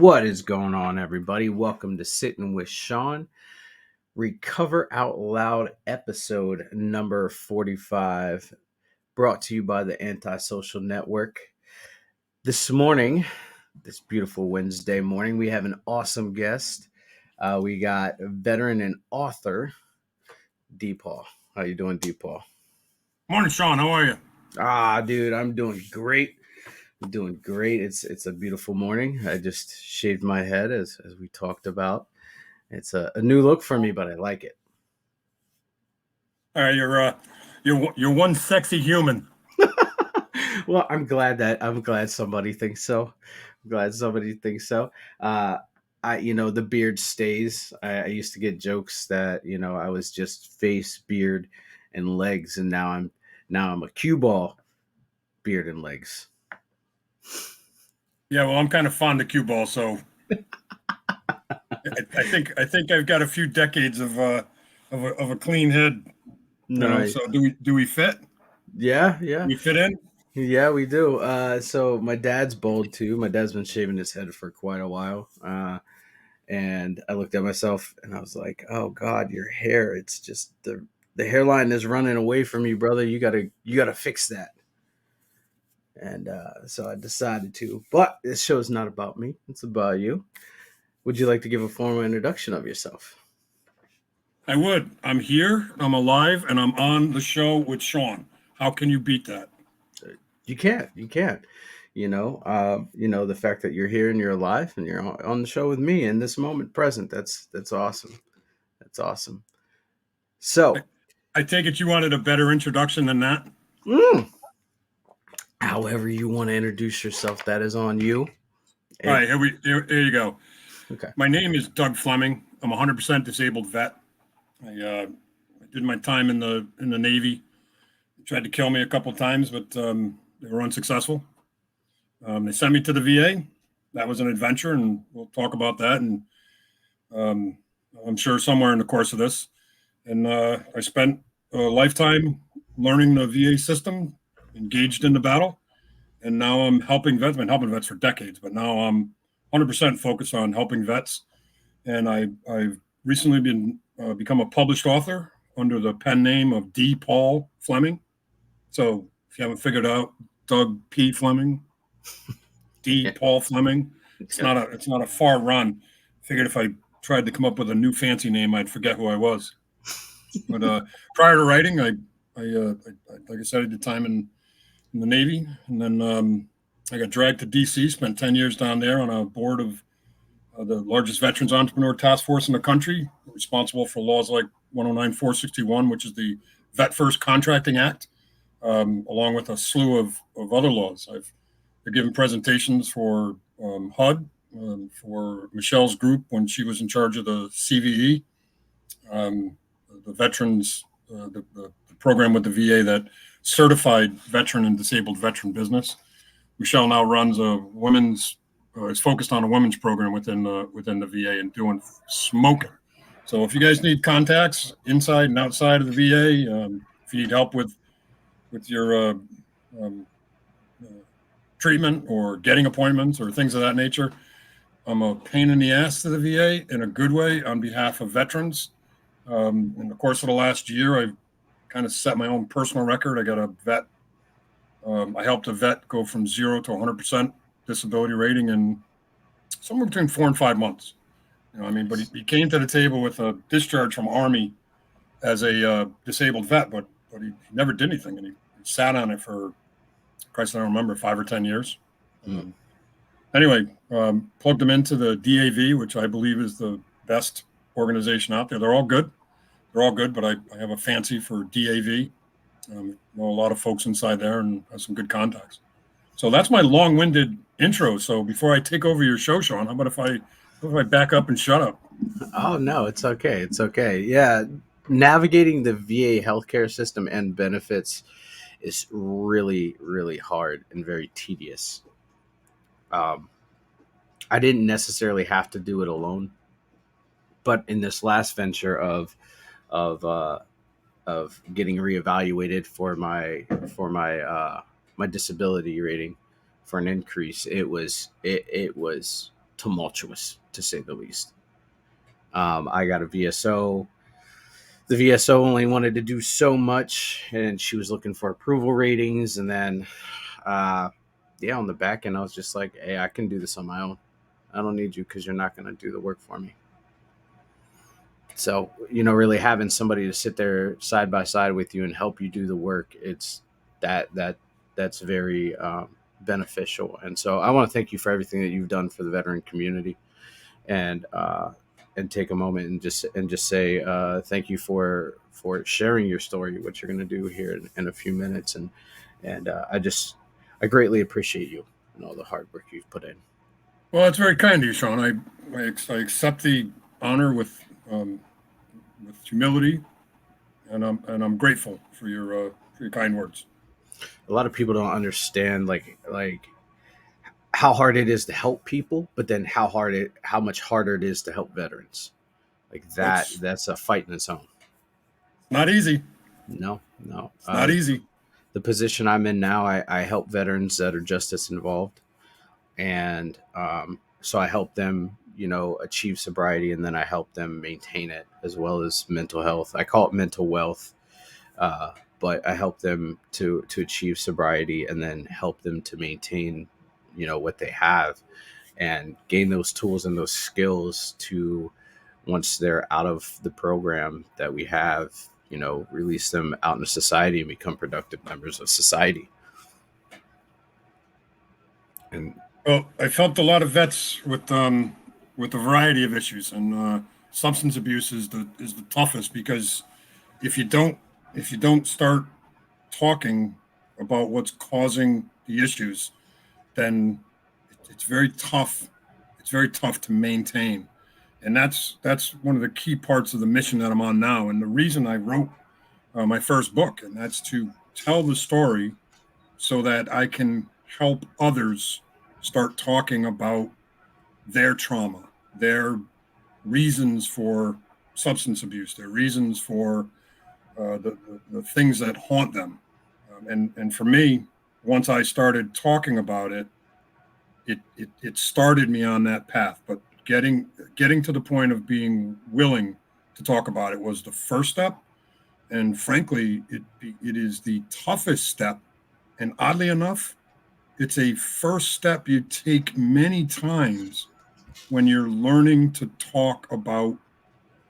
What is going on, everybody? Welcome to Sitting with Sean, Recover Out Loud, episode number 45, brought to you by the Antisocial Network. This morning, this beautiful Wednesday morning, we have an awesome guest. We got veteran and author, D. Paul. How you doing, D. Paul? Morning, Sean. How are you? Dude, I'm doing great. I'm doing great. It's a beautiful morning. I just shaved my head as we talked about. It's a new look for me, but I like it. All right, you're one sexy human. Well, I'm glad somebody thinks so. I'm glad somebody thinks so. The beard stays. I used to get jokes that I was just face, beard, and legs, and now I'm a cue ball, beard and legs. Yeah, well, I'm kind of fond of cue ball, so I think I've got a few decades of a clean head. Nice. So do we fit? Yeah. We fit in? Yeah, we do. So my dad's bald too. My dad's been shaving his head for quite a while. And I looked at myself and I was like, "Oh God, your hair! It's just the hairline is running away from you, brother. You gotta fix that." And so I decided to. But this show is not about me; it's about you. Would you like to give a formal introduction of yourself? I would. I'm here. I'm alive, and I'm on the show with Sean. How can you beat that? You can't. You can't. The fact that you're here and you're alive and you're on the show with me in this moment present. That's awesome. That's awesome. I, So, I take it you wanted a better introduction than that. mm, however you want to introduce yourself, that is on you. All right, here you go. Okay. My name is Doug Fleming. I'm a 100% disabled vet. I did my time in the Navy. They tried to kill me a couple of times, but they were unsuccessful. They sent me to the VA. That was an adventure, and we'll talk about that. And um, I'm sure somewhere in the course of this. And I spent a lifetime learning the VA system, engaged in the battle, and now I'm helping vets. I've been helping vets for decades, but now I'm 100% focused on helping vets. And I've recently become a published author under the pen name of D. Paul Fleming. So if you haven't figured out, Doug P. Fleming, D. Paul Fleming. It's not a far run. Figured if I tried to come up with a new fancy name, I'd forget who I was. But prior to writing, like I said, I did time in the Navy, and then I got dragged to DC. Spent 10 years down there on a board of the largest veterans entrepreneur task force in the country, responsible for laws like 109461, which is the Vet First Contracting Act, along with a slew of other laws. I've given presentations for HUD, for Michelle's group when she was in charge of the CVE, the veterans, the program with the VA that certified veteran and disabled veteran business. Michelle now runs is focused on a women's program within the VA and doing smoking. So if you guys need contacts inside and outside of the VA, if you need help with your treatment or getting appointments or things of that nature, I'm a pain in the ass to the VA in a good way on behalf of veterans. In the course of the last year, I've kind of set my own personal record. I got a vet. I helped a vet go from 0 to 100% disability rating in somewhere between 4 and 5 months. But he came to the table with a discharge from Army as a disabled vet, but he never did anything, and he sat on it for, Christ, I don't remember, 5 or 10 years. Anyway, plugged him into the DAV, which I believe is the best organization out there. They're all good, but I have a fancy for DAV. Know a lot of folks inside there and have some good contacts. So that's my long-winded intro. So before I take over your show, Sean, how about if I back up and shut up? Oh no, it's okay. It's okay. Yeah, navigating the VA healthcare system and benefits is really, really hard and very tedious. I didn't necessarily have to do it alone, but in this last venture of getting reevaluated for my disability rating for an increase, it was tumultuous, to say the least. I got a VSO. The VSO only wanted to do so much, and she was looking for approval ratings. And then, uh, yeah, on the back end, I was just like, "Hey, I can do this on my own. I don't need you because you're not going to do the work for me." So, really having somebody to sit there side by side with you and help you do the work, it's that's very beneficial. And so, I want to thank you for everything that you've done for the veteran community, and take a moment and just say thank you for sharing your story, what you're going to do here in a few minutes, and I greatly appreciate you and all the hard work you've put in. Well, that's very kind of you, Sean. I accept the honor with humility, and I'm grateful for your kind words. A lot of people don't understand like how hard it is to help people, but then how much harder it is to help veterans. Like that, It's that's a fight in its own. not easy. No, no. It's not easy. The position I'm in now, I help veterans that are justice involved, and so I help them, achieve sobriety, and then I help them maintain it as well as mental health. I call it mental wealth, but I help them to achieve sobriety and then help them to maintain, what they have and gain those tools and those skills to, once they're out of the program that we have, release them out into society and become productive members of society. And Well, I helped a lot of vets with a variety of issues, and substance abuse is the toughest because if you don't if you don't start talking about what's causing the issues, then it's very tough. It's very tough to maintain, and that's one of the key parts of the mission that I'm on now, and the reason I wrote my first book, and that's to tell the story so that I can help others start talking about their trauma, their reasons for substance abuse, their reasons for the things that haunt them. And for me, once I started talking about it, it started me on that path. But getting to the point of being willing to talk about it was the first step. And frankly, it is the toughest step. And oddly enough, it's a first step you take many times when you're learning to talk about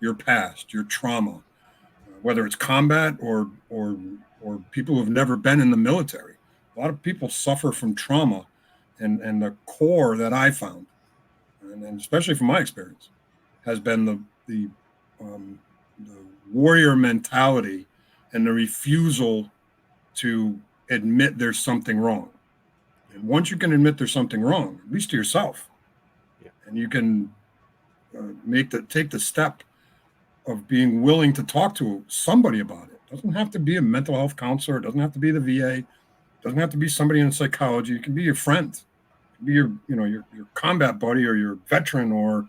your past, your trauma, whether it's combat or people who've never been in the military. A lot of people suffer from trauma, and the core that I found, and especially from my experience, has been um, the warrior mentality and the refusal to admit there's something wrong. And once you can admit there's something wrong, at least to yourself, yeah, and you can take the step of being willing to talk to somebody about it. It doesn't have to be a mental health counselor. It doesn't have to be the VA. It doesn't have to be somebody in psychology. It can be your friend. It can be your combat buddy or your veteran. Or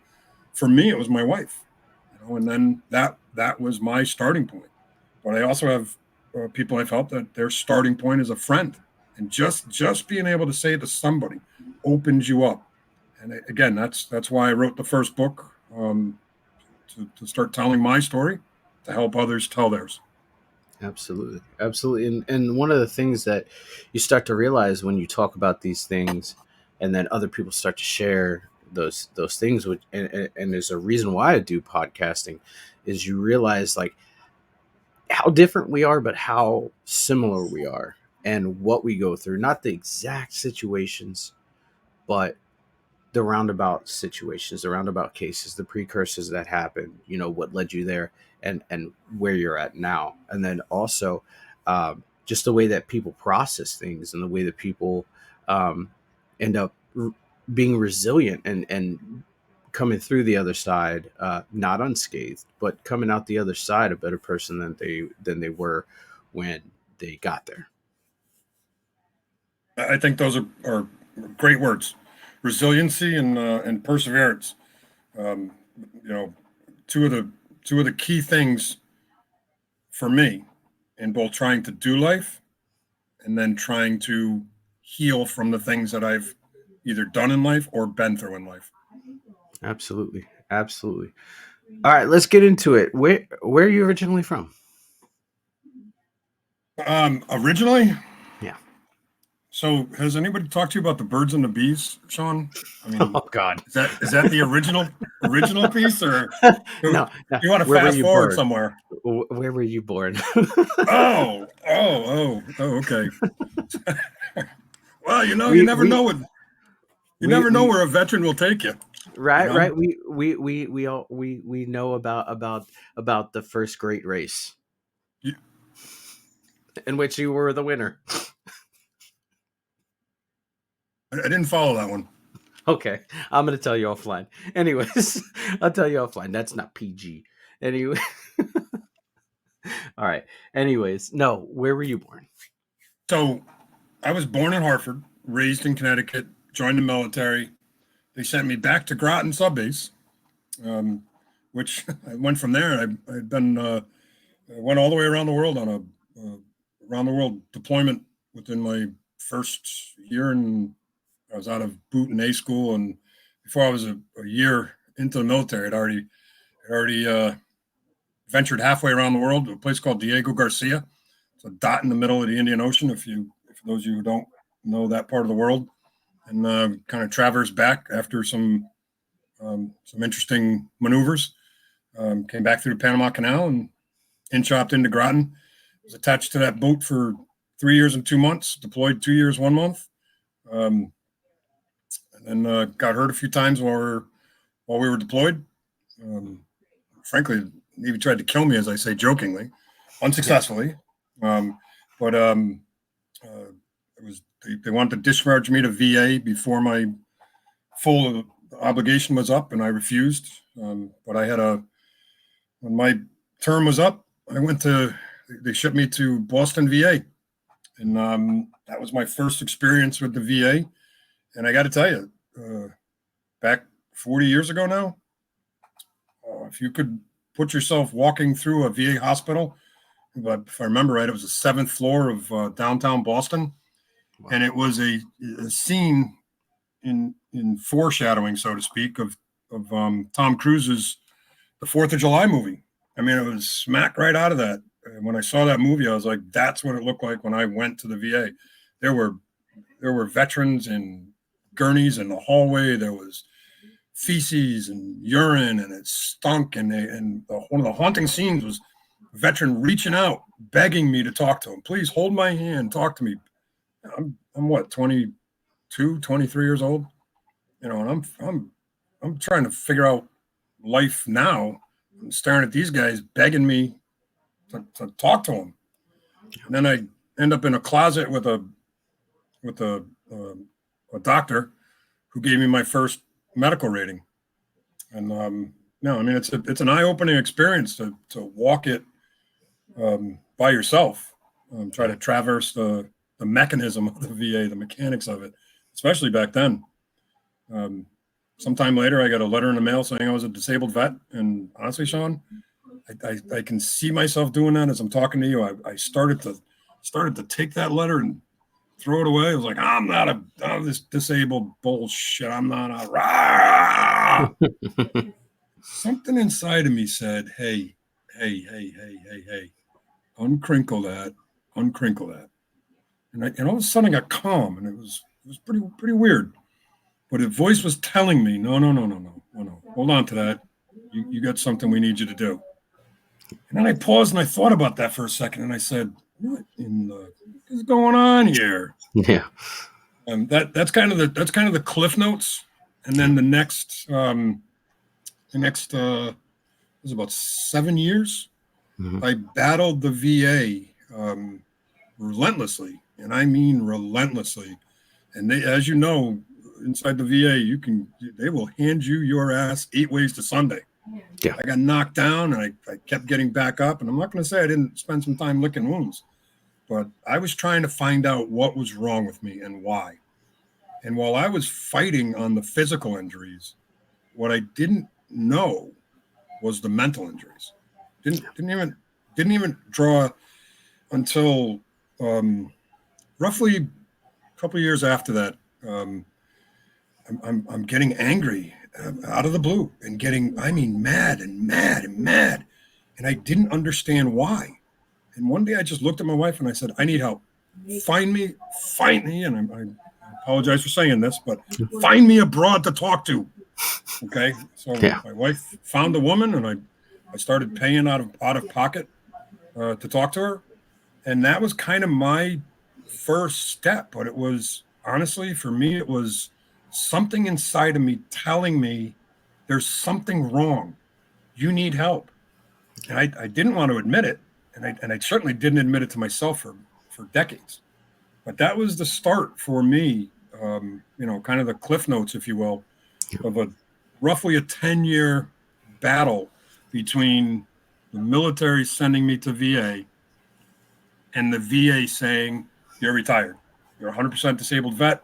for me, it was my wife. And then that was my starting point. But I also have people I've helped that their starting point is a friend, and just being able to say it to somebody opens you up. And again, that's why I wrote the first book, to start telling my story, to help others tell theirs. absolutely, absolutely. And one of the things that you start to realize when you talk about these things, and then other people start to share those things, which and there's a reason why I do podcasting, is you realize like how different we are, but how similar we are, and what we go through. Not the exact situations, but the roundabout situations, the roundabout cases, the precursors that happened, what led you there, and where you're at now. And then also just the way that people process things, and the way that people end up being resilient, and coming through the other side, not unscathed, but coming out the other side a better person than they were when they got there. I think those are great words, resiliency and perseverance. Um, you know, two of the two of the key things for me in both trying to do life and then trying to heal from the things that I've either done in life or been through in life. Absolutely. Absolutely. All right, let's get into it. Where are you originally from? Originally, Yeah. so has anybody talked to you about the birds and the bees, Sean? I mean, Oh God. is that the original piece, or No, no. you want to Where were fast you forward born? somewhere? Where were you born? Oh, okay. Well, you we never we know what you we never know we where a veteran will take you. You right, know, right. We all we know about the first great race you, in which you were the winner. I didn't follow that one. Okay, I'm gonna tell you offline. Anyways, I'll tell you offline. That's not PG. Anyway, all right. Anyways, no. Where were you born? So I was born in Hartford, raised in Connecticut, joined the military. They sent me back to Groton Sub Base, um, which I went from there. I'd been I went all the way around the world on a around the world deployment within my first year, and I was out of boot and A school. And before I was a year into the military, I'd already ventured halfway around the world to a place called Diego Garcia. It's a dot in the middle of the Indian Ocean. If those of you who don't know that part of the world, and kind of traversed back after some interesting maneuvers. Came back through the Panama Canal and in chopped into Groton. Was attached to that boat for 3 years and 2 months. Deployed 2 years 1 month. Um, and then got hurt a few times while we were deployed. Um, Frankly, Navy tried to kill me, as I say jokingly, Yeah. unsuccessfully. Um, but it was they wanted to discharge me to VA before my full obligation was up, and I refused. But I had a when my term was up, I went to they shipped me to Boston VA, and that was my first experience with the VA. And I got to tell you, back 40 years ago now, if you could put yourself walking through a VA hospital, but if I remember right, it was the seventh floor of downtown Boston, and Wow. it was a scene in foreshadowing, so to speak, of Tom Cruise's The Fourth of July movie. I mean, it was smack right out of that. And when I saw that movie, I was like, "That's what it looked like when I went to the VA." There were there were veterans in gurneys in the hallway. There was feces and urine, and it stunk. One of the haunting scenes was a veteran reaching out, begging me to talk to him. Please hold my hand, talk to me. I'm what 22, 23 years old, and I'm trying to figure out life now. I'm staring at these guys begging me to talk to them, and then I end up in a closet with a doctor who gave me my first medical rating. And no, I mean it's an eye opening experience to walk it by yourself, try Yeah. to traverse the mechanism of the VA, the mechanics of it, especially back then. Um, Sometime later, I got a letter in the mail saying I was a disabled vet, and honestly, Sean, I can see myself doing that as I'm talking to you. I started to take that letter and throw it away. I was like, I'm this disabled bullshit. I'm not a rah. Something inside of me said, hey, uncrinkle that, uncrinkle that. And all of a sudden I got calm, and it was pretty weird. But a voice was telling me, no. Hold on to that. You got something we need you to do. And then I paused and I thought about that for a second, and I said, what in the is going on here? Yeah. That's kind of the cliff notes, and Yeah. then the next was about 7 years. Mhm. I battled the VA relentlessly, and I mean relentlessly. And as you know, inside the VA, they will hand you your ass 8 ways to Sunday. Yeah. I got knocked down, and I kept getting back up. And I'm not going to say I didn't spend some time licking wounds, but I was trying to find out what was wrong with me and why. And while I was fighting on the physical injuries, what I didn't know was the mental injuries. Didn't even draw until roughly a couple of years after that. I'm getting angry out of the blue and getting, I mean, mad and mad and mad. And I didn't understand why. And one day I just looked at my wife and I said, I need help. Find me. And I apologize for saying this, but find me a broad to talk to. Okay. So Yeah. my wife found a woman and I started paying out of pocket to talk to her. And that was kind of my first step. But it was honestly, for me, it was something inside of me telling me there's something wrong. You need help. And I didn't want to admit it. And I certainly didn't admit it to myself for decades. But that was the start for me, kind of the cliff notes, if you will, of a roughly a 10-year battle between the military sending me to VA and the VA saying, you're retired. You're a 100% disabled vet.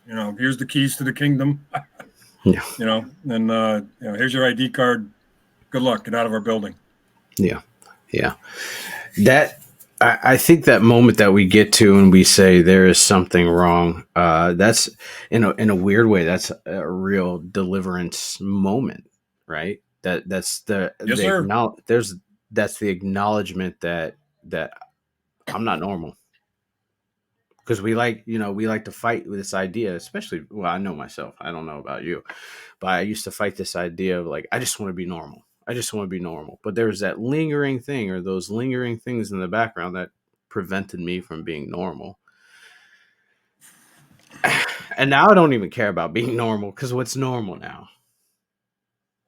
Here's the keys to the kingdom. Yeah. And here's your ID card. Good luck. Get out of our building. Yeah. Yeah. That I think that moment that we get to and we say there is something wrong, that's in a weird way, that's a real deliverance moment, right? That's Yes, the sir. that's the acknowledgement that I'm not normal. Because we like to fight with this idea, especially, well, I know myself, I don't know about you, but I used to fight this idea of like, I just want to be normal. I just want to be normal. But there's that lingering thing, or those lingering things in the background that prevented me from being normal. And now I don't even care about being normal, because what's normal now?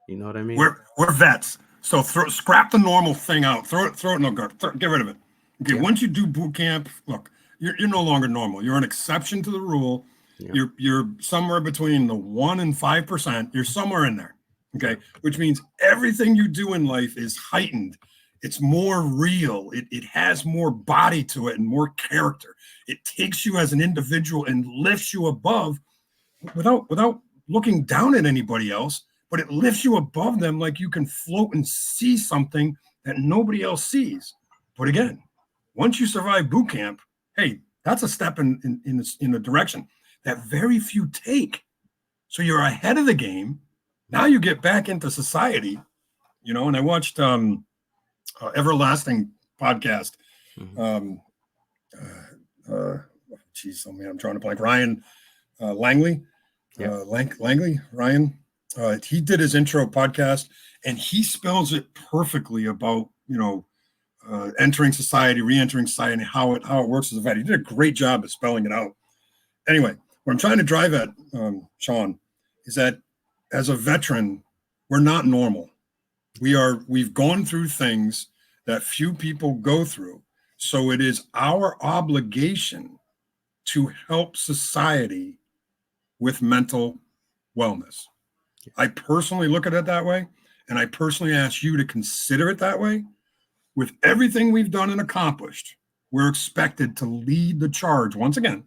You know what I mean? We're vets. So scrap the normal thing out. Throw it in the garbage. Get rid of it. Okay. Yeah. Once you do boot camp, look, you're no longer normal. You're an exception to the rule. Yeah. You're somewhere between the 1% and 5%. You're somewhere in there. Okay. Yeah. Which means everything you do in life is heightened. It's more real. It has more body to it and more character. It takes you as an individual and lifts you above without looking down at anybody else, but it lifts you above them like you can float and see something that nobody else sees. But again, once you survive boot camp, hey, that's a step in a direction that very few take. So you're ahead of the game. Now you get back into society, and I watched Everlasting podcast. Mm-hmm. Oh man, I'm trying to blank. Ryan Langley. Yeah. Langley, Ryan. He did his intro podcast, and he spells it perfectly about entering society, re-entering society, and how it works as a vet. He did a great job at spelling it out. Anyway, what I'm trying to drive at, Sean, is that as a veteran, we're not normal. We've gone through things that few people go through. So it is our obligation to help society with mental wellness. I personally look at it that way, and I personally ask you to consider it that way. With everything we've done and accomplished, we're expected to lead the charge once again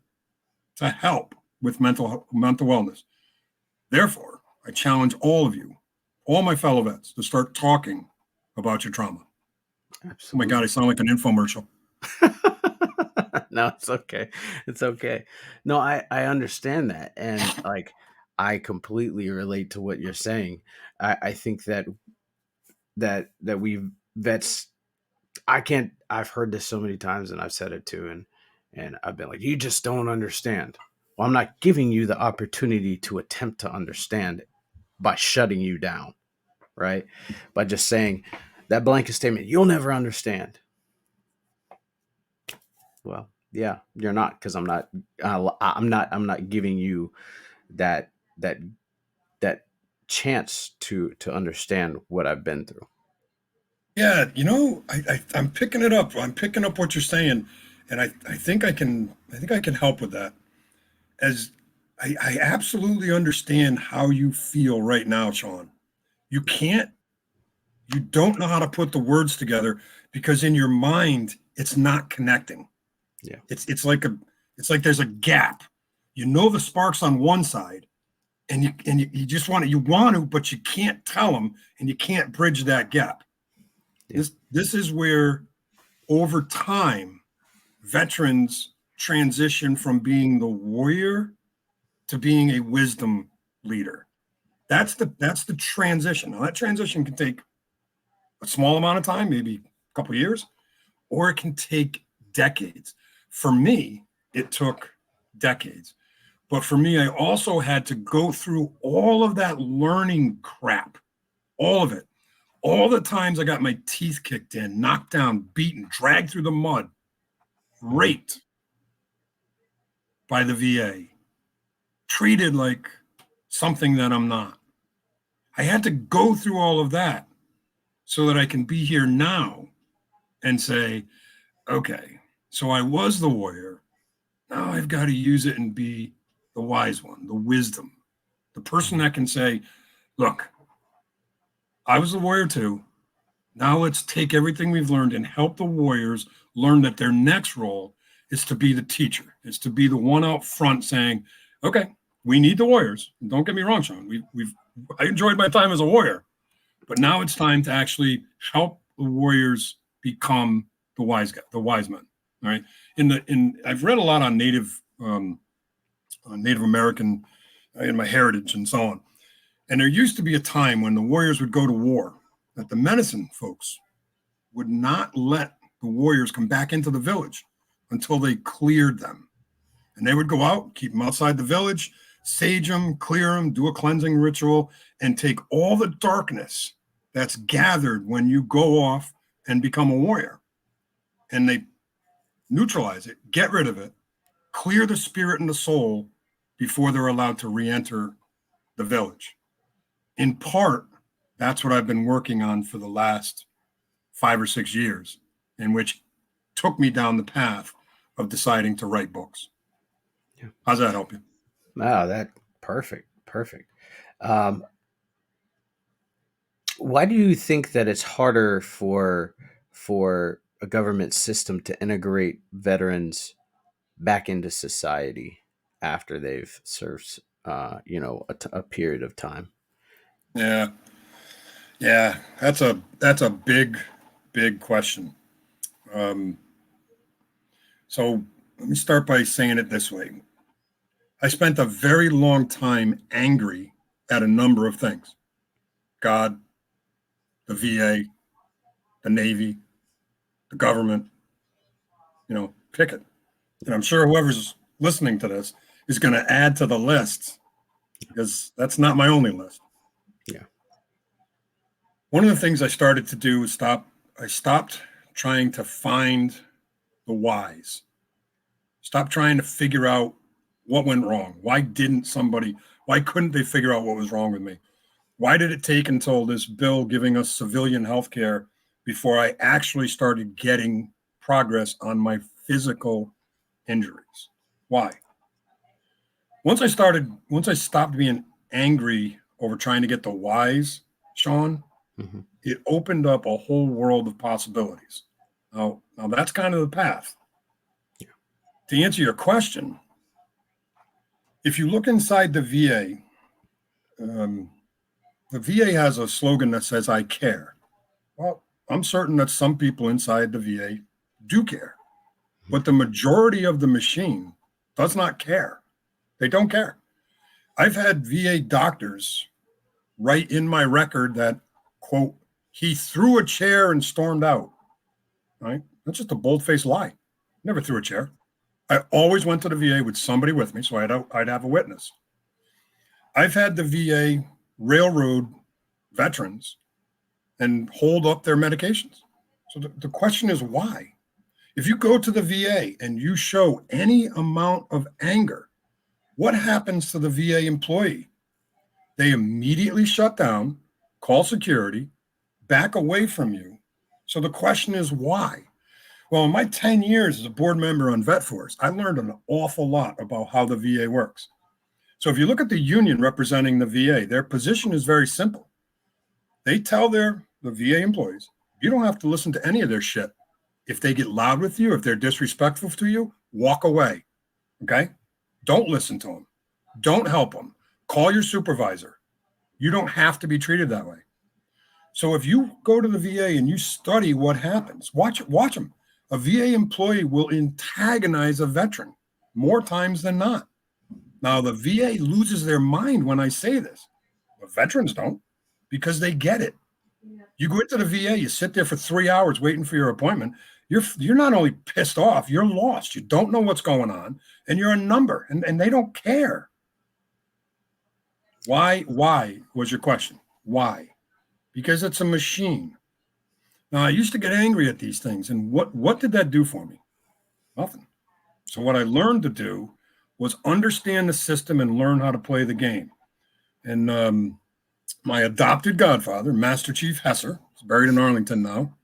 to help with mental wellness. Therefore, I challenge all of you, all my fellow vets, to start talking about your trauma. Absolutely. Oh my God, I sound like an infomercial. No, it's okay. It's okay. No, I understand that. And like, I completely relate to what you're saying. I think that we vets, I've heard this so many times, and I've said it too. And I've been like, you just don't understand. Well, I'm not giving you the opportunity to attempt to understand it by shutting you down, right? By just saying that blanket statement, you'll never understand. Well, yeah, you're not, because I'm not giving you that that that chance to understand what I've been through. Yeah, I'm picking it up. I'm picking up what you're saying, and I think I can help with that. As I absolutely understand how you feel right now, Sean. You can't, you don't know how to put the words together because in your mind it's not connecting. Yeah. It's like there's a gap. The sparks on one side, and you just want to, but you can't tell them, and you can't bridge that gap. Yeah. This is where over time veterans transition from being the warrior to being a wisdom leader. That's the transition. Now that transition can take a small amount of time, maybe a couple of years, or it can take decades. For me, it took decades. But for me, I also had to go through all of that learning crap, all of it. All the times I got my teeth kicked in, knocked down, beaten, dragged through the mud, Mhm. raped by the VA, treated like something that I'm not. I had to go through all of that so that I can be here now and say, okay, so I was the warrior. Now I've got to use it and be the wise one, the wisdom, the person Mhm. that can say, look, I was the warrior too. Now let's take everything we've learned and help the warriors learn that their next role is to be the teacher, is to be the one out front saying, okay, we need the warriors. Don't get me wrong, Sean. I enjoyed my time as a warrior, but now it's time to actually help the warriors become the wise guy, the wise men. All right. I've read a lot on Native American in my heritage and so on. And there used to be a time when the warriors would go to war that the medicine folks would not let the warriors come back into the village until they cleared them. And they would go out, keep them outside the village, sage them, clear them, do a cleansing ritual, and take all the darkness that's gathered when you go off and become a warrior. And they neutralize it, get rid of it, clear the spirit and the soul before they're allowed to re enter the village. In part, that's what I've been working on for the last 5 or 6 years, in which took me down the path of deciding to write books. Yeah. How's that help you? Wow, that perfect, perfect. Um, why do you think that it's harder for a government system to integrate veterans back into society after they've served, a period of time? Yeah, yeah, that's a big question. Um, so let me start by saying it this way: I spent a very long time angry at a number of things: God, the VA, the Navy, the government. Pick it. And I'm sure whoever's listening to this is going to add to the list because that's not my only list. Yeah. One of the things I started to do was I stopped trying to find the whys. Stop trying to figure out what went wrong. Why couldn't they figure out what was wrong with me? Why did it take until this bill giving us civilian health care before I actually started getting progress on my physical injuries? Why? Once I stopped being angry over trying to get the whys, Sean, Hmm. it opened up a whole world of possibilities. Now that's kind of the path. To answer your question, if you look inside um, the VA has a slogan that says, I care. Well, I'm certain that some people inside the VA do care, but the majority of the machine does not care. They don't care. I've had VA doctors write in my record that, quote, he threw a chair and stormed out. Right? That's just a bold-faced lie. Never threw a chair. I always went to the VA with somebody with me, so I'd have a witness. I've had the VA railroad veterans and hold up their medications. So the question is why? If you go to the VA and you show any amount of anger, what happens to the VA employee? They immediately shut down, call security, back away from you. So the question is why? Well, in my 10 years as a board member on VetForce, I learned an awful lot about how the VA works. So if you look at the union representing the VA, their position is very simple. They tell the VA employees, you don't have to listen to any of their shit. If they get loud with you, if they're disrespectful to you, walk away. Okay? Don't listen to them. Don't help them. Call your supervisor. You don't have to be treated that way. So if you go to the VA and you study what happens, watch them. A VA employee will antagonize a veteran more times than not. Now, the VA loses their mind when I say this. The But veterans don't, because they get it. You go into the VA, you sit there for 3 hours waiting for your appointment. You're not only pissed off, you're lost. You don't know what's going on, and you're a number, and they don't care. Why was your question? Why? Because it's a machine. Now, I used to get angry at these things, and what did that do for me? Nothing. So what I learned to do was understand the system and learn how to play the game. And my adopted godfather, Master Chief Hesser, is buried in Arlington now.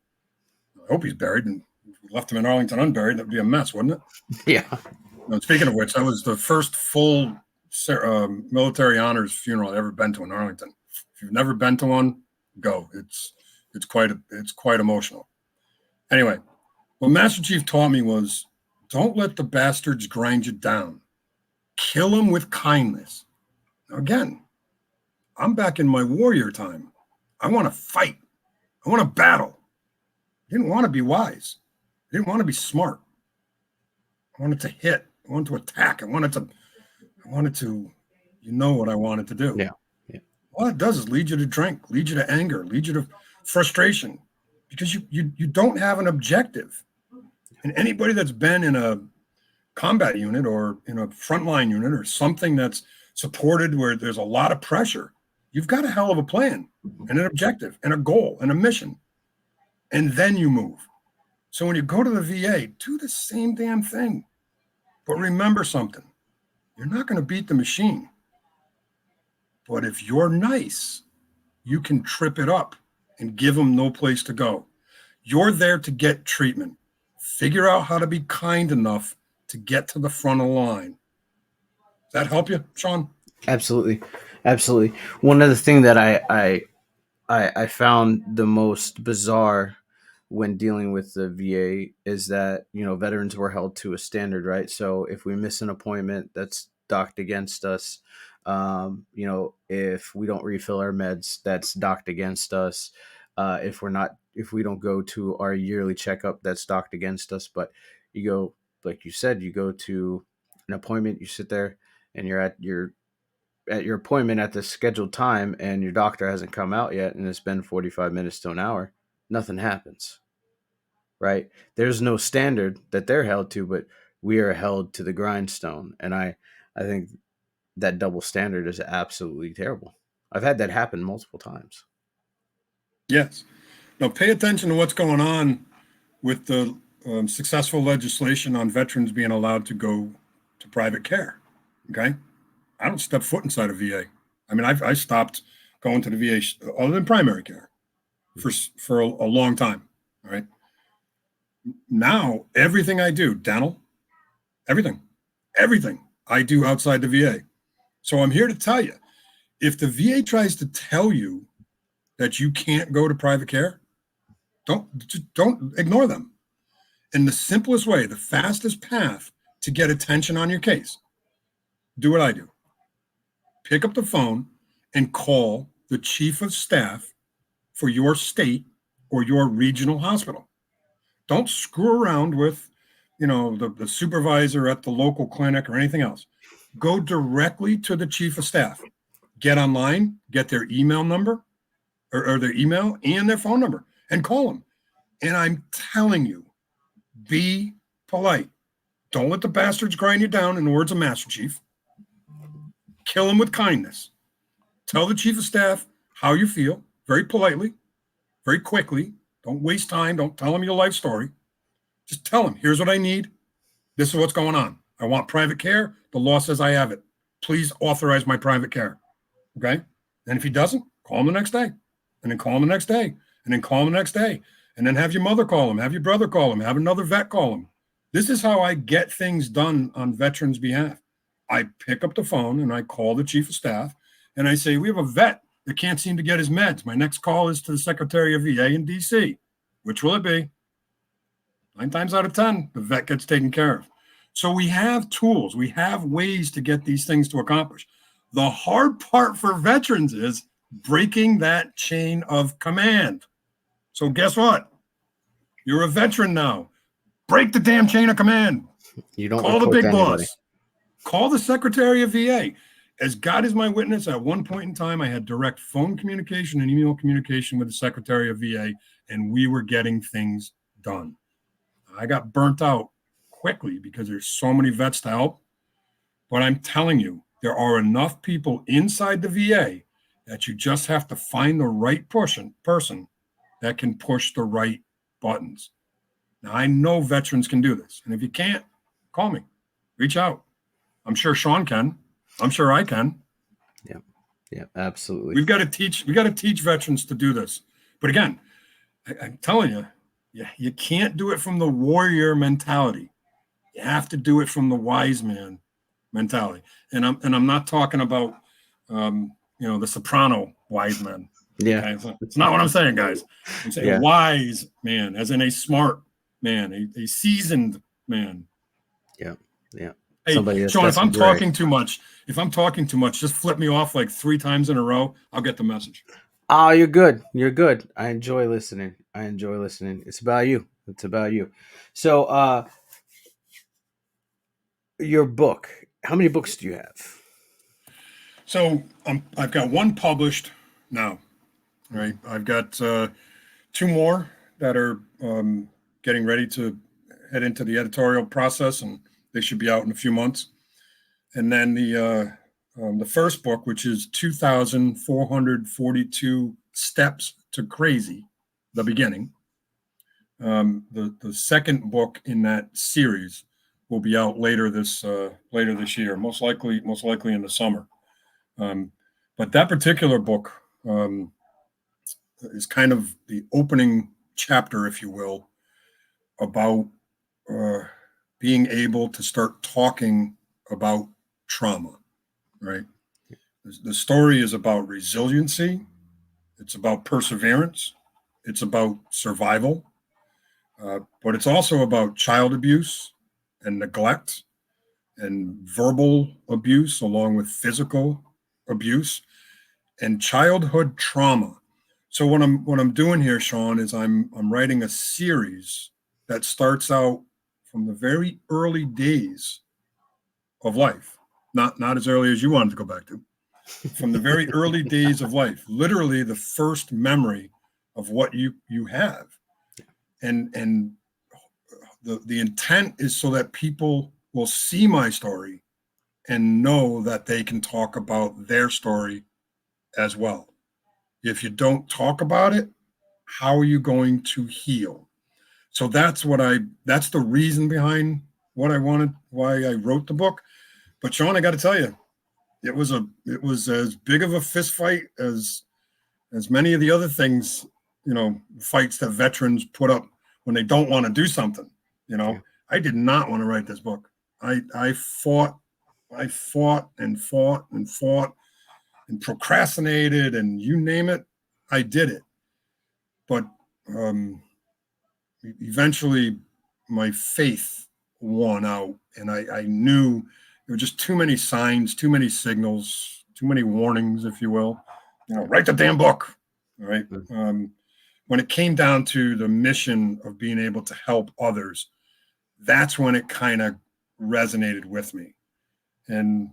I hope he's buried. And if we left him in Arlington unburied, that would be a mess, wouldn't it? Yeah. Now, speaking of which, that was the first full military honors funeral I've ever been to in Arlington. If you've never been to one, go. It's quite emotional. Anyway, what Master Chief taught me was, don't let the bastards grind you down. Kill them with kindness. Now, again, I'm back in my warrior time. I want to fight. I want to battle. I didn't want to be wise. I didn't want to be smart. I wanted to hit. I wanted to attack. I wanted to, you know what I wanted to do. Yeah. Yeah. All it does is lead you to drink, lead you to anger, lead you to frustration, because you don't have an objective. And anybody that's been in a combat unit or in a frontline unit or something that's supported where there's a lot of pressure, you've got a hell of a plan and an objective and a goal and a mission. And then you move. So when you go to the VA, do the same damn thing. But remember something. You're not going to beat the machine. But if you're nice, you can trip it up and give them no place to go. You're there to get treatment. Figure out how to be kind enough to get to the front of the line. Does that help you, Sean? Absolutely. Absolutely. One other thing that I found the most bizarre when dealing with the VA is that, veterans were held to a standard, right? So if we miss an appointment, that's docked against us. If we don't refill our meds, that's docked against us. If we don't go to our yearly checkup, that's docked against us. But you go, like you said, you go to an appointment, you sit there and you're at your appointment at the scheduled time and your doctor hasn't come out yet and it's been 45 minutes to an hour, nothing happens, right? There's no standard that they're held to, but we are held to the grindstone. And I think that double standard is absolutely terrible. I've had that happen multiple times. Yes. Now pay attention to what's going on with the successful legislation on veterans being allowed to go to private care. Okay. I don't step foot inside a VA. I mean, I stopped going to the VA other than primary care for a long time. All right. Now, everything I do, dental, everything I do outside the VA. So I'm here to tell you, if the VA tries to tell you that you can't go to private care, don't ignore them. And the simplest way, the fastest path to get attention on your case, do what I do. Pick up the phone and call the chief of staff for your state or your regional hospital. Don't screw around with, the supervisor at the local clinic or anything else. Go directly to the chief of staff. Get online, get their email number or their email and their phone number and call them. And I'm telling you, be polite. Don't let the bastards grind you down, in the words of Master Chief. Kill them with kindness. Tell the chief of staff how you feel, very politely, very quickly. Don't waste time. Don't tell them your life story. Just tell them, here's what I need. This is what's going on. I want private care. The law says I have it. Please authorize my private care. Okay? And if he doesn't, call him the next day. And then call him the next day. And then call him the next day. And then have your mother call him. Have your brother call him. Have another vet call him. This is how I get things done on veterans' behalf. I pick up the phone and I call the chief of staff and I say, we have a vet that can't seem to get his meds. My next call is to the Secretary of VA in DC. Which will it be? 9 times out of 10, the vet gets taken care of. So we have tools. We have ways to get these things to accomplish. The hard part for veterans is breaking that chain of command. So guess what? You're a veteran now. Break the damn chain of command. You don't call the big boss. Call the Secretary of VA. as God is my witness, at one point in time, I had direct phone communication and email communication with the Secretary of VA, and we were getting things done. I got burnt out quickly because there's so many vets to help. But I'm telling you, there are enough people inside the VA that you just have to find the right person that can push the right buttons. Now, I know veterans can do this. And if you can't, call me, reach out. I'm sure Sean can. I'm sure I can. Yeah. Yeah, absolutely. We got to teach veterans to do this. But again, I'm telling you, you can't do it from the warrior mentality. You have to do it from the wise man mentality. And I'm not talking about the soprano wise man. Yeah. Okay? So it's not what I'm saying, guys. I'm saying wise man, as in a smart man, a seasoned man. Yeah. Yeah. Hey, Sean, if I'm talking too much, just flip me off like 3 times in a row. I'll get the message. Oh, you're good. You're good. I enjoy listening. It's about you. So, your book. How many books do you have? So I've got one published now. Right. I've got 2 more that are getting ready to head into the editorial process, and they should be out in a few months. And then the first book, which is 2,442 Steps to Crazy, the beginning. The second book in that series will be out later this year, most likely in the summer. But that particular book is kind of the opening chapter, if you will, about being able to start talking about trauma, right? The story is about resiliency. It's about perseverance. It's about survival. But it's also about child abuse and neglect and verbal abuse, along with physical abuse and childhood trauma. So what I'm doing here, Sean, is I'm writing a series that starts out from the very early days of life, not as early as you wanted to go back to, from the very early days of life, literally the first memory of what you have, and the intent is so that people will see my story and know that they can talk about their story as well. If you don't talk about it, how are you going to heal? So that's the reason behind what I wanted, why I wrote the book. But Sean, I got to tell you, it was as big of a fist fight as many of the other things, fights that veterans put up when they don't want to do something. I did not want to write this book. I fought and fought and procrastinated, and you name it, I did it. But eventually my faith won out, and I knew there were just too many signs, too many signals, too many warnings, if you will. Write the damn book. All right. When it came down to the mission of being able to help others, that's when it kind of resonated with me. And,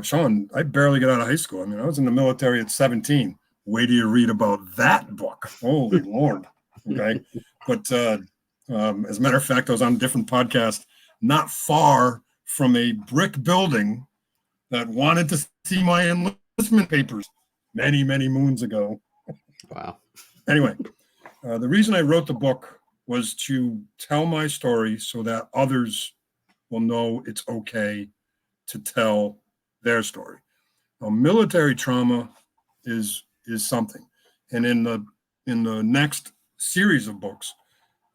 Sean, I barely got out of high school. I mean, I was in the military at 17. Wait till you read about that book. Holy Lord. Okay. But as a matter of fact, I was on a different podcast not far from a brick building that wanted to see my enlistment papers many, many moons ago. Wow. Anyway, the reason I wrote the book was to tell my story so that others will know it's okay to tell their story. Now, military trauma is something, and in the next series of books,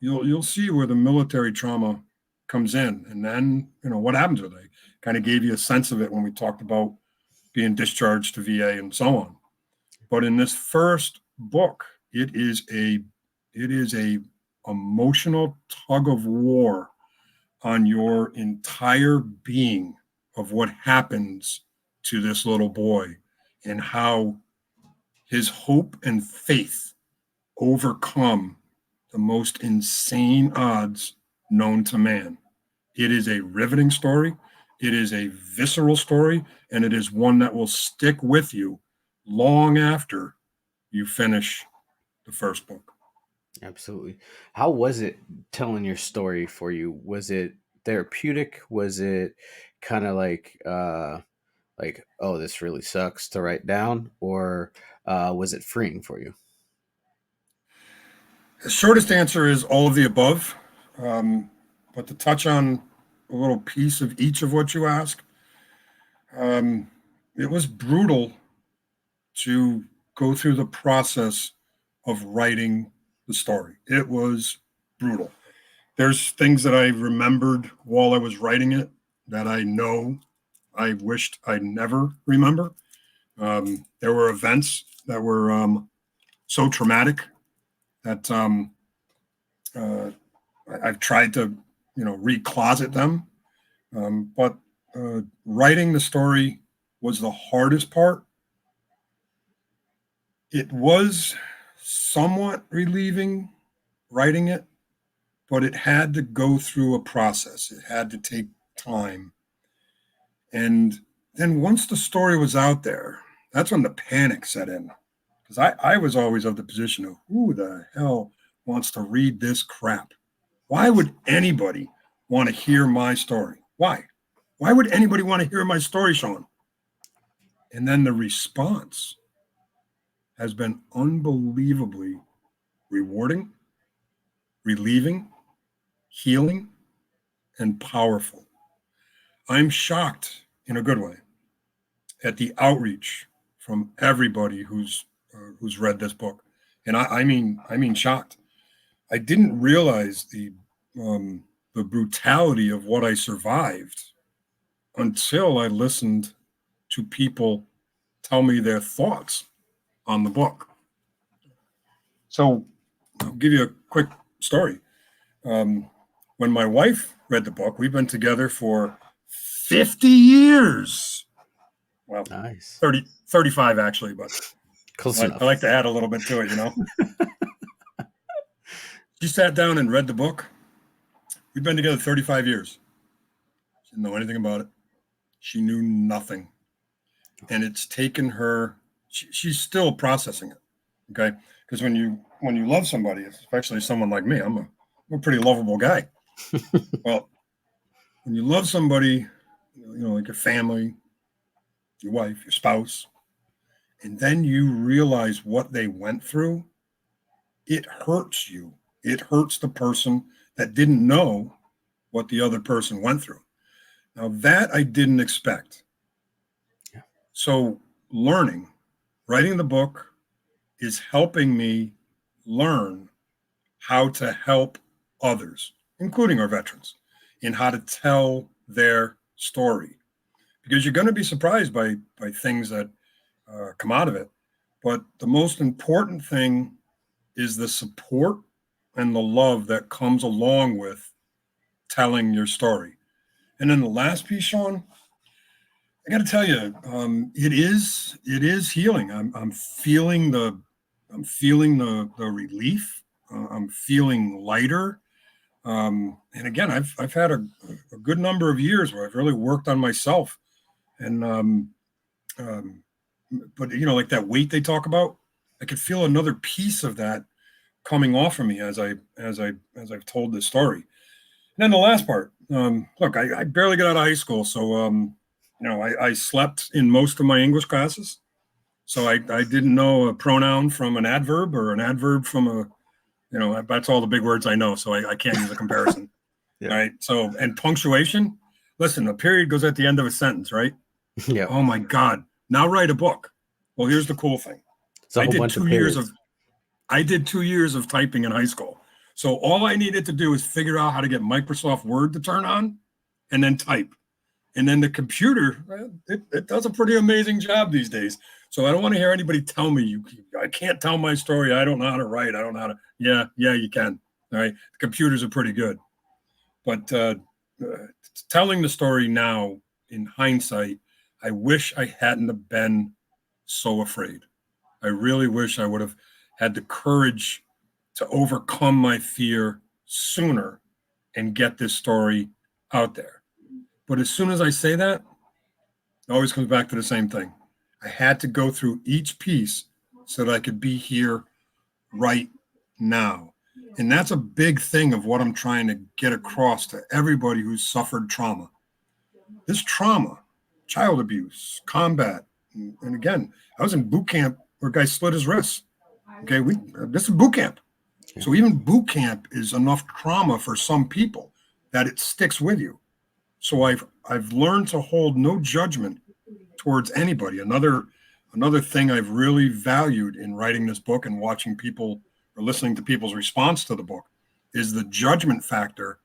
you'll see where the military trauma comes in, and then what happens with it. Kind of gave you a sense of it when we talked about being discharged to VA and so on. But in this first book, it is a emotional tug of war on your entire being of what happens to this little boy and how his hope and faith overcome the most insane odds known to man. It is a riveting story. It is a visceral story, and it is one that will stick with you long after you finish the first book. Absolutely. How was it telling your story for you? Was it therapeutic? Was it kind of like, oh, this really sucks to write down, or was it freeing for you? The shortest answer is all of the above. Um, but to touch on a little piece of each of what you ask, um, it was brutal to go through the process of writing the story. It was brutal. There's things that I remembered while I was writing it that I know I wished I'd never remember. There were events that were so traumatic that uh, I've tried to, recloset them. But writing the story was the hardest part. It was somewhat relieving writing it, but it had to go through a process. It had to take time. And then once the story was out there, that's when the panic set in. Because I was always of the position of who the hell wants to read this crap? Why would anybody want to hear my story? Why? Why would anybody want to hear my story, Sean? And then the response has been unbelievably rewarding, relieving, healing, and powerful. I'm shocked in a good way at the outreach from everybody who's read this book, and I mean shocked. I didn't realize um, the brutality of what I survived until I listened to people tell me their thoughts on the book. So I'll give you a quick story. Um, when my wife read the book, we've been together for 50 years. Well, Nice. 35 actually, but Close I enough. like to add a little bit to it. She sat down and read the book. We've been together 35 years. She didn't know anything about it. She knew nothing. And it's taken her, she's still processing it. Okay. Because when you love somebody, especially someone like me, I'm a pretty lovable guy. Well, when you love somebody, like your family, your wife, your spouse, and then you realize what they went through, it hurts you. It hurts the person that didn't know what the other person went through. Now, that I didn't expect. Yeah. So, writing the book is helping me learn how to help others, including our veterans, in how to tell their story. Because you're going to be surprised by things that come out of it. But the most important thing is the support and the love that comes along with telling your story. And then the last piece, Sean, I got to tell you, it is healing. I'm feeling the relief. I'm feeling lighter. And again, I've had a good number of years where I've really worked on myself, and um, but like that weight they talk about, I could feel another piece of that coming off of me as I've told this story. And then the last part, look, I barely got out of high school, so I slept in most of my English classes, so I didn't know a pronoun from an adverb or an adverb from a, that's all the big words I know, so I can't use a comparison. Yeah. All right, so and punctuation. Listen, a period goes at the end of a sentence, right? Yeah. Oh my God! Now write a book. Well, here's the cool thing. It's a I whole did bunch of 2 years of periods. I did 2 years of typing in high school. So all I needed to do is figure out how to get Microsoft Word to turn on and then type. And then the computer, it does a pretty amazing job these days. So I don't want to hear anybody tell me I can't tell my story. I don't know how to write. I don't know how to. Yeah, you can. All right. The computers are pretty good. But telling the story now in hindsight, I wish I hadn't have been so afraid. I really wish I would have had the courage to overcome my fear sooner and get this story out there. But as soon as I say that, it always comes back to the same thing. I had to go through each piece so that I could be here right now. And that's a big thing of what I'm trying to get across to everybody who's suffered trauma. This trauma, child abuse, combat, and again, I was in boot camp where a guy slit his wrists. Okay, this is boot camp. So even boot camp is enough trauma for some people that it sticks with you. So I've learned to hold no judgment towards anybody. Another thing I've really valued in writing this book and watching people or listening to people's response to the book is the judgment factor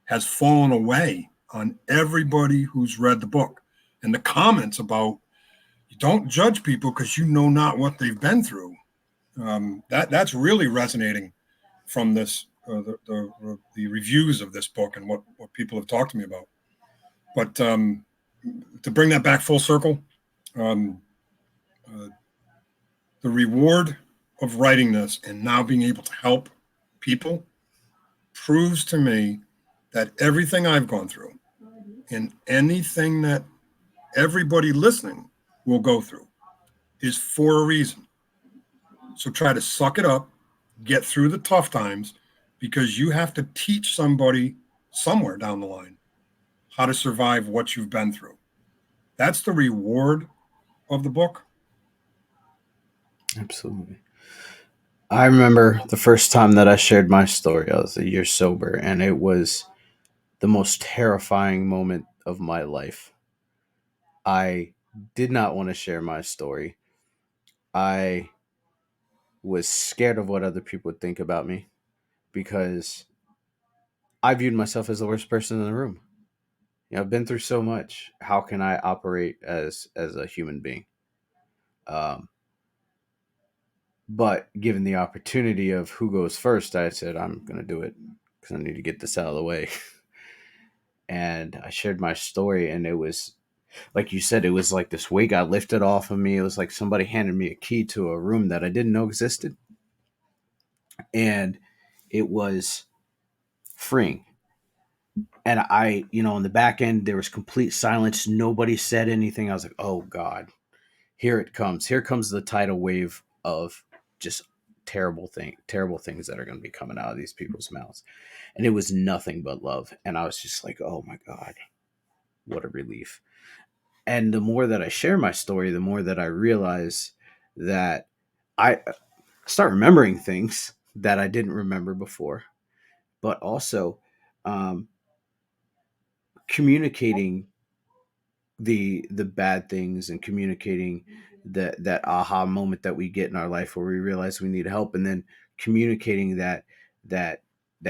has fallen away on everybody who's read the book. And the comments about you don't judge people because you know not what they've been through. That's really resonating from this the reviews of this book and what people have talked to me about. But to bring that back full circle, the reward of writing this and now being able to help people proves to me that everything I've gone through and anything that everybody listening will go through is for a reason. So try to suck it up, get through the tough times, because you have to teach somebody somewhere down the line how to survive what you've been through. That's the reward of the book. Absolutely. I remember the first time that I shared my story. I was a year sober, and it was the most terrifying moment of my life. I did not want to share my story. I was scared of what other people would think about me because I viewed myself as the worst person in the room. I've been through so much. How can I operate as a human being? Um, but given the opportunity of who goes first, I said I'm going to do it because I need to get this out of the way. And I shared my story, and it was like you said, it was like this weight got lifted off of me. It was like somebody handed me a key to a room that I didn't know existed, and it was freeing. And I, on the back end, there was complete silence. Nobody said anything. I was like, oh God, here it comes. Here comes the tidal wave of just terrible things that are going to be coming out of these people's mouths. And it was nothing but love. And I was just like, oh my God, what a relief. And the more that I share my story, the more that I realize that I start remembering things that I didn't remember before, but also um, communicating the bad things and communicating that aha moment that we get in our life where we realize we need help, and then communicating that that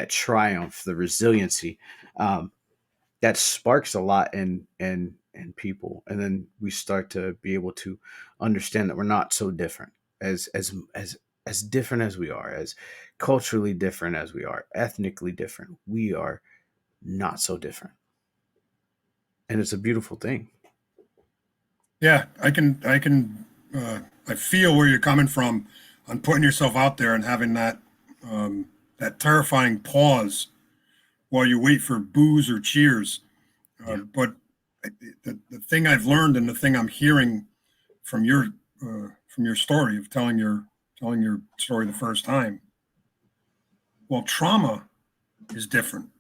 triumph, the resiliency, um, that sparks a lot in people, and then we start to be able to understand that we're not so different as different as we are, as culturally different as we are, ethnically different. We are not so different, and it's a beautiful thing. Yeah, I feel where you're coming from on putting yourself out there and having that terrifying pause while you wait for boos or cheers. Yeah. But the thing I've learned and the thing I'm hearing from your story of telling your story the first time, well, trauma is different.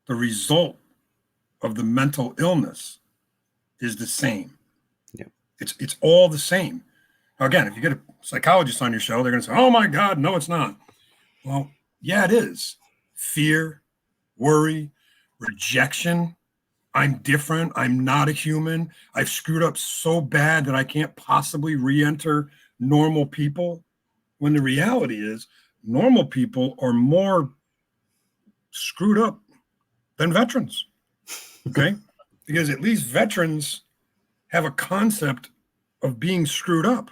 The result of the mental illness is the same. Yeah. It's all the same. Now, again, if you get a psychologist on your show, they're going to say, "Oh my God, no, it's not." Well, yeah, it is. Fear, worry, rejection. I'm different. I'm not a human. I've screwed up so bad that I can't possibly re-enter normal people. When the reality is, normal people are more screwed up than veterans. Okay, because at least veterans have a concept of being screwed up.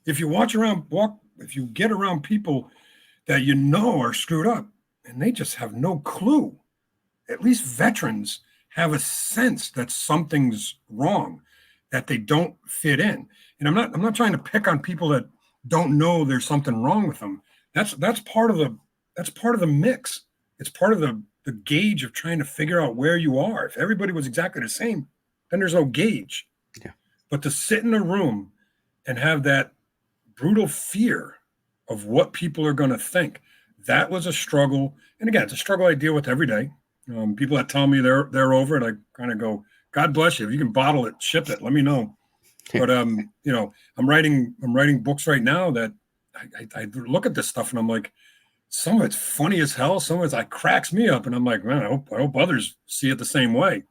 If you if you get around people that you know are screwed up and they just have no clue, at least veterans have a sense that something's wrong, that they don't fit in. And I'm not trying to pick on people that don't know there's something wrong with them. That's part of the mix. It's part of the gauge of trying to figure out where you are. If everybody was exactly the same, then there's no gauge. Yeah. But to sit in a room and have that brutal fear of what people are going to think, that was a struggle. And again, it's a struggle I deal with every day. People that tell me they're over it, I kind of go, God bless you. If you can bottle it, ship it, let me know. Yeah. But I'm writing books right now that I look at this stuff and I'm like, some of it's funny as hell, some of it's like cracks me up, and I'm like, man, I hope others see it the same way.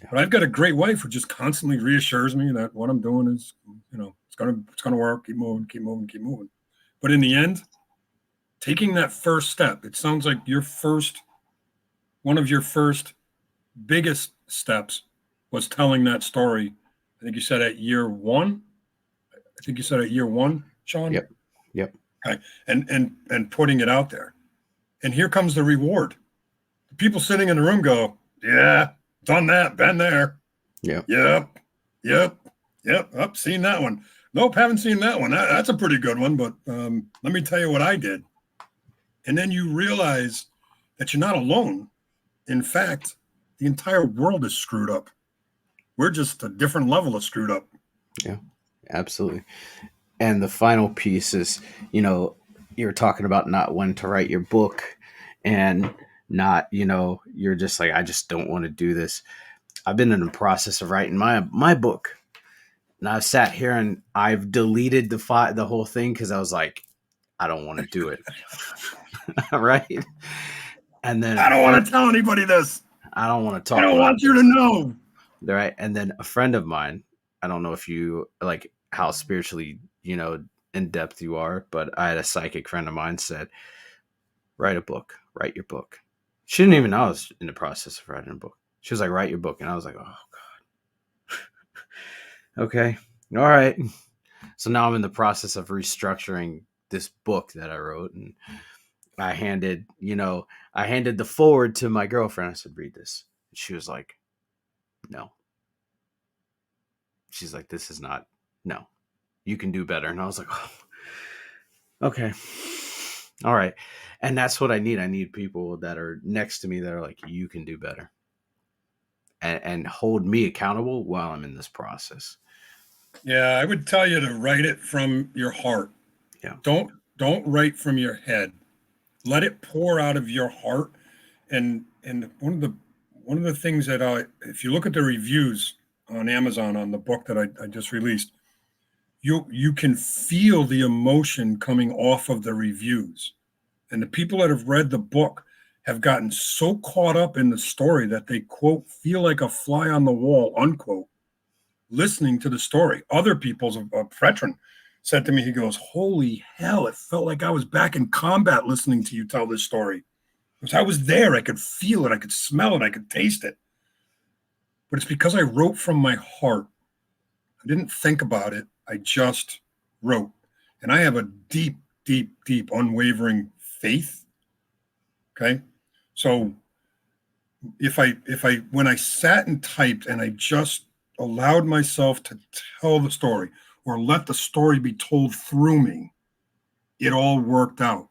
Yeah. But I've got a great wife who just constantly reassures me that what I'm doing is, it's gonna work. Keep moving, keep moving, keep moving. But in the end, taking that first step, it sounds like one of your first biggest steps was telling that story. I think you said at year one. I think you said at year one, Sean. Yep. Yep. Okay. And putting it out there. And here comes the reward. The people sitting in the room go, yeah, done that, been there. Yep. Yep. Seen that one. Nope, haven't seen that one. That's a pretty good one, but let me tell you what I did. And then you realize that you're not alone. In fact, the entire world is screwed up. We're just a different level of screwed up. Yeah, absolutely. And the final piece is, you're talking about not when to write your book and not, you're just like, I just don't want to do this. I've been in the process of writing my book. And I've sat here and I've deleted the whole thing because I was like, I don't want to do it. Right. And then I don't want to tell anybody this. I don't want to talk. I don't want you to know. Right. And then a friend of mine, I don't know if you like how spiritually, in depth you are, but I had a psychic friend of mine said, write a book, write your book. She didn't even know I was in the process of writing a book. She was like, write your book. And I was like, oh God. Okay. All right. So now I'm in the process of restructuring this book that I wrote. And I handed the forward to my girlfriend. I said, read this. And she was like, no. She's like, this is not, no, you can do better. And I was like, oh, okay. All right. And that's what I need. I need people that are next to me that are like, you can do better. And hold me accountable while I'm in this process. Yeah, I would tell you to write it from your heart. Yeah. Don't write from your head. Let it pour out of your heart. And one of the things that if you look at the reviews on Amazon on the book that I just released, you can feel the emotion coming off of the reviews. And the people that have read the book have gotten so caught up in the story that they, quote, feel like a fly on the wall, unquote, listening to the story. Other people's, veteran said to me, he goes, holy hell, it felt like I was back in combat listening to you tell this story. Because I was there, I could feel it, I could smell it, I could taste it. But it's because I wrote from my heart. I didn't think about it, I just wrote. And I have a deep, deep, deep, unwavering faith. Okay. So if I when I sat and typed and I just allowed myself to tell the story or let the story be told through me, it all worked out.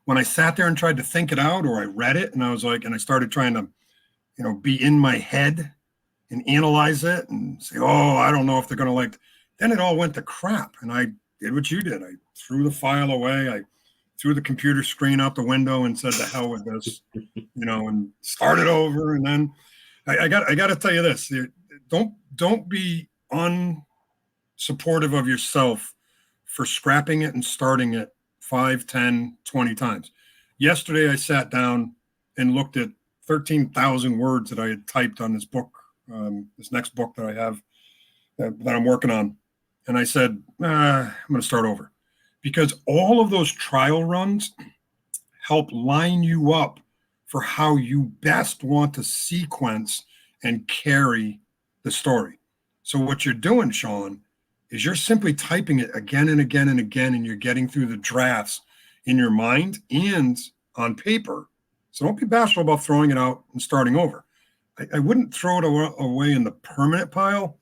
When I sat there and tried to think it out, or I read it and I was like, and I started trying to, be in my head and analyze it and say, oh, I don't know if they're going to like, then it all went to crap. And I did what you did. I threw the file away. I threw the computer screen out the window and said, the hell with this, and started over. And then I got to tell you this, don't be unsupportive of yourself for scrapping it and starting it 5, 10, 20 times. Yesterday, I sat down and looked at 13,000 words that I had typed on this book, this next book that I have that I'm working on. And I said, I'm going to start over, because all of those trial runs help line you up for how you best want to sequence and carry the story. So what you're doing, Sean, is you're simply typing it again and again and again, and you're getting through the drafts in your mind and on paper. So don't be bashful about throwing it out and starting over. I wouldn't throw it away in the permanent pile.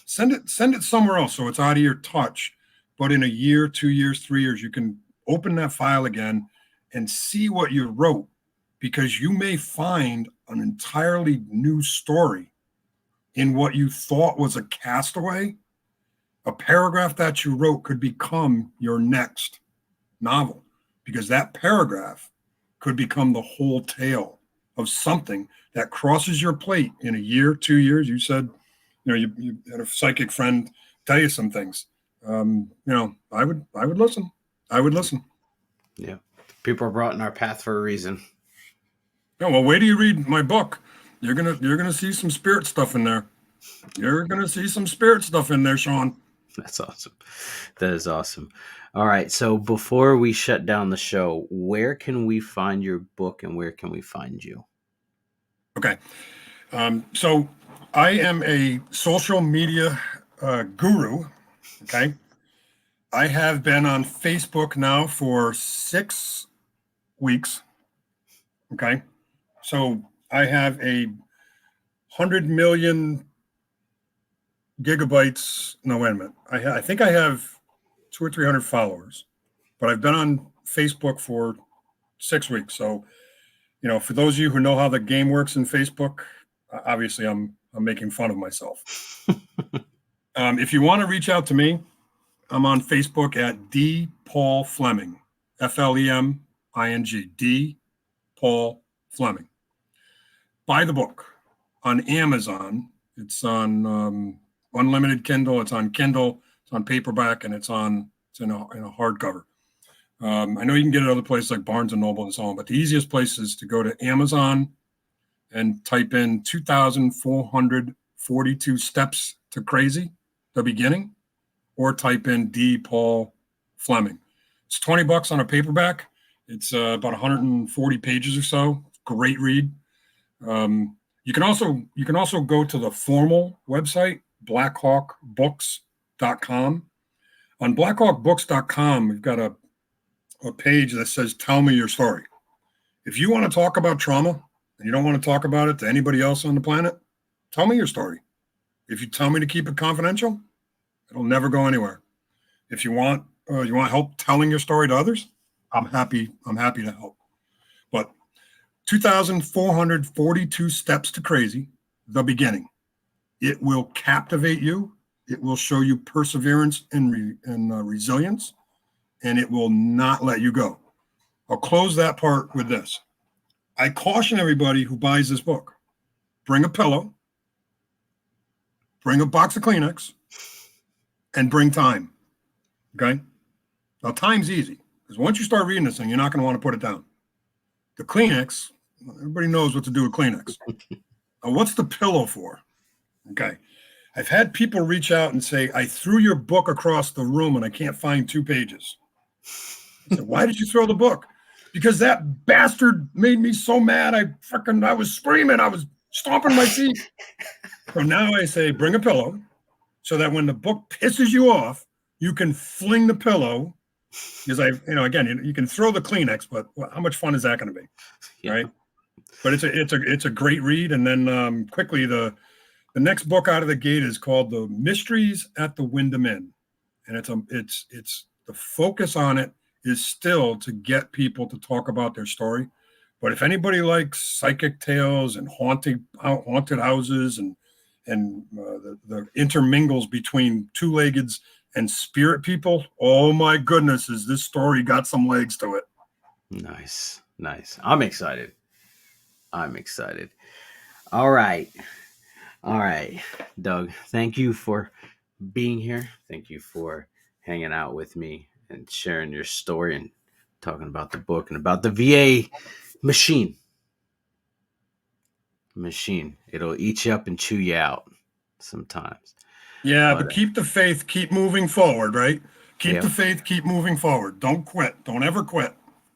Send it somewhere else so it's out of your touch. But in a year, 2 years, 3 years, you can open that file again and see what you wrote because you may find an entirely new story in what you thought was a castaway. A paragraph that you wrote could become your next novel because that paragraph could become the whole tale of something that crosses your plate in a year, 2 years. You said, you had a psychic friend tell you some things. I would listen. I would listen. Yeah. People are brought in our path for a reason. No, well, wait till you read my book. You're gonna see some spirit stuff in there. You're gonna see some spirit stuff in there, Sean. That's awesome. That is awesome. All right. So before we shut down the show, where can we find your book and where can we find you? Okay. So I am a social media guru. Okay. I have been on Facebook now for 6 weeks. Okay. So I have 100 million gigabytes. No, wait a minute. I think I have 200 or 300 followers, but I've been on Facebook for 6 weeks. So, for those of you who know how the game works in Facebook, obviously I'm making fun of myself. If you want to reach out to me, I'm on Facebook at D Paul Fleming, Fleming, D Paul Fleming. Buy the book on Amazon. It's on unlimited Kindle. It's on Kindle. It's on paperback, and it's in a hardcover. I know you can get it other places like Barnes and Noble and so on, but the easiest place is to go to Amazon and type in 2,442 steps to crazy, the beginning, or type in D Paul Fleming. It's $20 on a paperback. It's about 140 pages or so. Great read. You can also go to the formal website, blackhawkbooks.com. On blackhawkbooks.com, we've got a page that says, tell me your story. If you want to talk about trauma and you don't want to talk about it to anybody else on the planet, tell me your story. If you tell me to keep it confidential, it'll never go anywhere. If you want help telling your story to others, I'm happy to help. But 2,442 steps to crazy, the beginning. It will captivate you. It will show you perseverance and resilience, and it will not let you go. I'll close that part with this. I caution everybody who buys this book, bring a pillow, bring a box of Kleenex, and bring time. Okay? Now, time's easy, because once you start reading this thing, you're not going to want to put it down. The Kleenex, everybody knows what to do with Kleenex. Now, what's the pillow for? Okay. I've had people reach out and say, I threw your book across the room and I can't find 2 pages. I said, why did you throw the book? Because that bastard made me so mad. I was screaming. I was stomping my feet. So now I say, bring a pillow so that when the book pisses you off, you can fling the pillow. Because again, you can throw the Kleenex, but how much fun is that going to be? Yeah. Right. But it's a great read. And then quickly, the next book out of the gate is called The Mysteries at the Wyndham Inn. And it's the focus on it is still to get people to talk about their story. But if anybody likes psychic tales and haunted houses and the intermingles between two-leggeds and spirit people, oh my goodness, is this story got some legs to it. Nice. I'm excited. All right, Doug, thank you for being here. Thank you for hanging out with me and sharing your story and talking about the book and about the VA machine. It'll eat you up and chew you out sometimes. Yeah, but keep the faith, keep moving forward, right? Keep the faith, keep moving forward. Don't quit. Don't ever quit.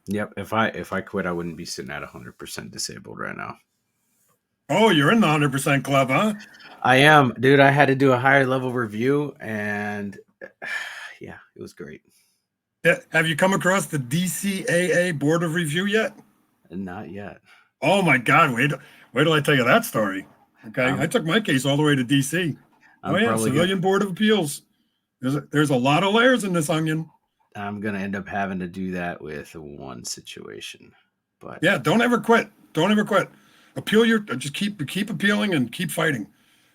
Yep. If I quit, I wouldn't be sitting at 100% disabled right now. Oh, you're in the 100% club, huh? I am, dude. I had to do a higher level review, and yeah, it was great. Have you come across the DCAA Board of Review yet? Not yet. Oh my God! Wait till I tell you that story. Okay, I took my case all the way to DC. Civilian Board of Appeals. There's a lot of layers in this onion. I'm gonna end up having to do that with one situation. But Yeah, don't ever quit. Don't ever quit. Appeal your just keep appealing and keep fighting.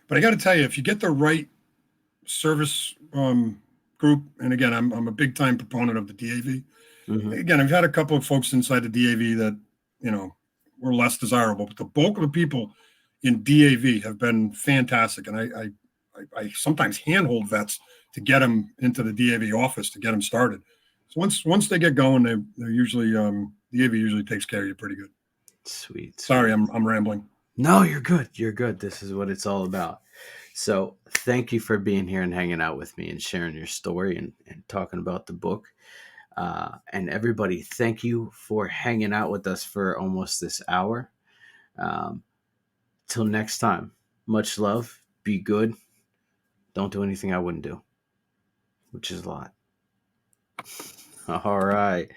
But I got to tell you, if you get the right service group, and again, I'm a big time proponent of the DAV. mhm. Again, I've had a couple of folks inside the DAV that you know were less desirable, but the bulk of the people in DAV have been fantastic, and I sometimes handhold vets to get them into the DAV office to get them started. So once they get going, they're usually DAV usually takes care of you pretty good. Sweet, Sorry, sweet. I'm rambling. No, you're good. You're good. This is what it's all about. So, thank you for being here and hanging out with me and sharing your story and talking about the book. And everybody, thank you for hanging out with us for almost this hour. Um, till next time, much love. Be good. Don't do anything I wouldn't do, which is a lot. All right.